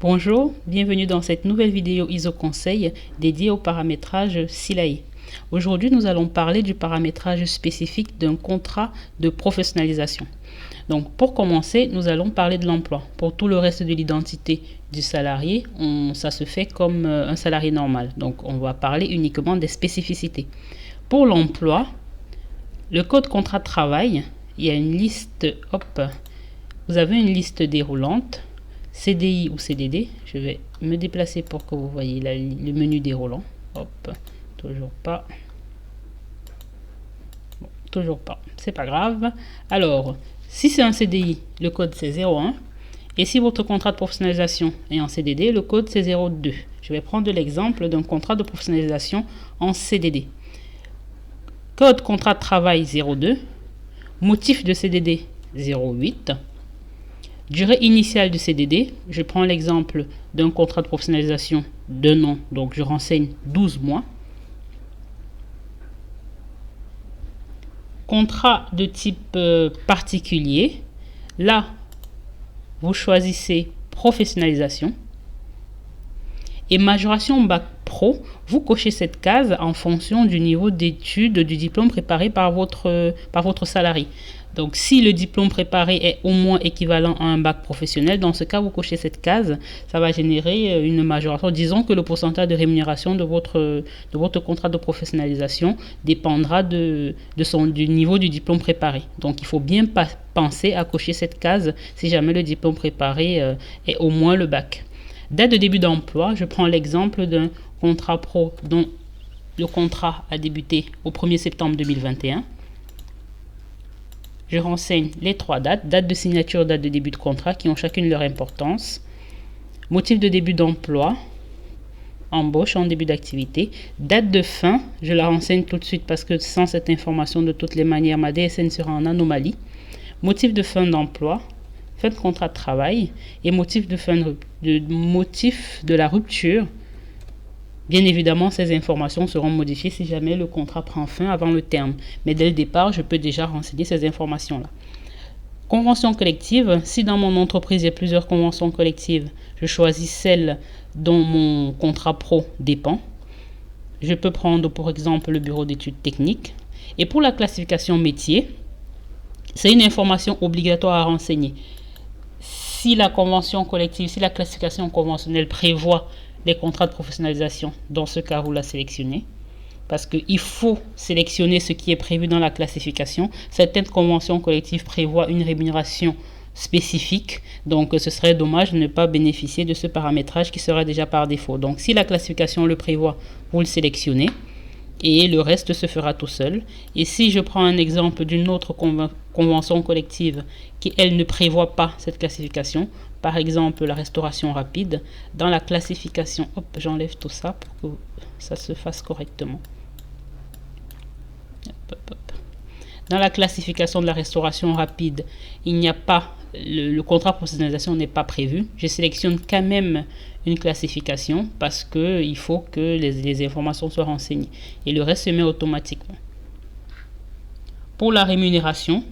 Bonjour, bienvenue dans cette nouvelle vidéo ISO Conseil dédiée au paramétrage SILAE. Aujourd'hui, nous allons parler du paramétrage spécifique d'un contrat de professionnalisation. Donc, pour commencer, nous allons parler de l'emploi. Pour tout le reste de l'identité du salarié, ça se fait comme un salarié normal. Donc, on va parler uniquement des spécificités. Pour l'emploi, le code contrat de travail, il y a une liste, vous avez une liste déroulante. CDI ou CDD, je vais me déplacer pour que vous voyez le menu déroulant. Toujours pas. Bon, toujours pas, c'est pas grave. Alors, si c'est un CDI, le code c'est 01. Et si votre contrat de professionnalisation est en CDD, le code c'est 02. Je vais prendre l'exemple d'un contrat de professionnalisation en CDD. Code contrat de travail 02. Motif de CDD 08. Durée initiale du CDD, je prends l'exemple d'un contrat de professionnalisation d'un an, donc je renseigne 12 mois. Contrat de type particulier, là, vous choisissez professionnalisation. Et majoration Bac Pro, vous cochez cette case en fonction du niveau d'études du diplôme préparé par votre salarié. Donc, si le diplôme préparé est au moins équivalent à un bac professionnel, dans ce cas, vous cochez cette case, ça va générer une majoration. Disons que le pourcentage de rémunération de votre contrat de professionnalisation dépendra du niveau du diplôme préparé. Donc, il faut bien penser à cocher cette case si jamais le diplôme préparé est au moins le bac. Date de début d'emploi, je prends l'exemple d'un contrat pro dont le contrat a débuté au 1er septembre 2021. Je renseigne les trois dates, date de signature, date de début de contrat, qui ont chacune leur importance. Motif de début d'emploi, embauche en début d'activité. Date de fin, je la renseigne tout de suite parce que sans cette information, de toutes les manières, ma DSN sera en anomalie. Motif de fin d'emploi, fin de contrat de travail et motif de la rupture. Bien évidemment, ces informations seront modifiées si jamais le contrat prend fin avant le terme. Mais dès le départ, je peux déjà renseigner ces informations-là. Convention collective. Si dans mon entreprise, il y a plusieurs conventions collectives, je choisis celle dont mon contrat pro dépend. Je peux prendre pour exemple le bureau d'études techniques. Et pour la classification métier, c'est une information obligatoire à renseigner. Si la convention collective, si la classification conventionnelle prévoit les contrats de professionnalisation, dans ce cas, vous la sélectionnez. Parce qu'il faut sélectionner ce qui est prévu dans la classification. Certaines conventions collectives prévoient une rémunération spécifique. Donc, ce serait dommage de ne pas bénéficier de ce paramétrage qui sera déjà par défaut. Donc, si la classification le prévoit, vous le sélectionnez. Et le reste se fera tout seul. Et si je prends un exemple d'une autre convention collective qui, elle, ne prévoit pas cette classification, par exemple la restauration rapide, dans la classification, j'enlève tout ça pour que ça se fasse correctement. Dans la classification de la restauration rapide, il n'y a pas, le contrat de professionnalisation n'est pas prévu. Je sélectionne quand même une classification parce qu'il faut que les informations soient renseignées. Et le reste se met automatiquement. Pour la rémunération,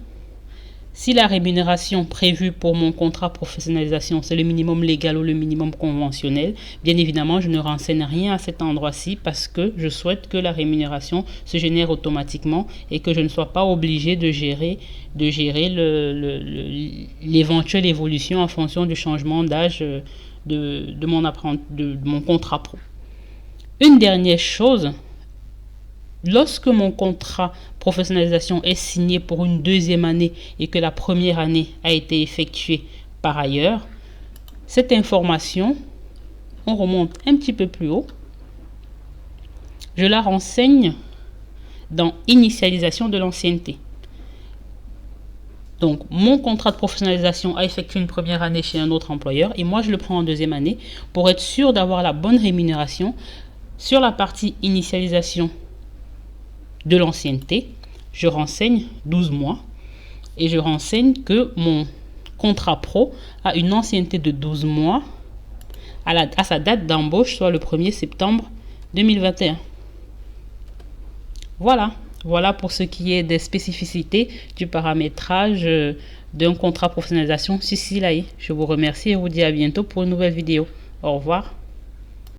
si la rémunération prévue pour mon contrat de professionnalisation, c'est le minimum légal ou le minimum conventionnel, bien évidemment, je ne renseigne rien à cet endroit-ci parce que je souhaite que la rémunération se génère automatiquement et que je ne sois pas obligé de gérer l'éventuelle évolution en fonction du changement d'âge de mon contrat pro. Une dernière chose, lorsque mon contrat professionnalisation est signé pour une deuxième année et que la première année a été effectuée par ailleurs, cette information, on remonte un petit peu plus haut, je la renseigne dans initialisation de l'ancienneté. Donc, mon contrat de professionnalisation a effectué une première année chez un autre employeur et moi, je le prends en deuxième année pour être sûr d'avoir la bonne rémunération. Sur la partie initialisation de l'ancienneté, je renseigne 12 mois et je renseigne que mon contrat pro a une ancienneté de 12 mois à sa date d'embauche, soit le 1er septembre 2021. Voilà pour ce qui est des spécificités du paramétrage d'un contrat professionnalisation SILAE. Je vous remercie et vous dis à bientôt pour une nouvelle vidéo. Au revoir.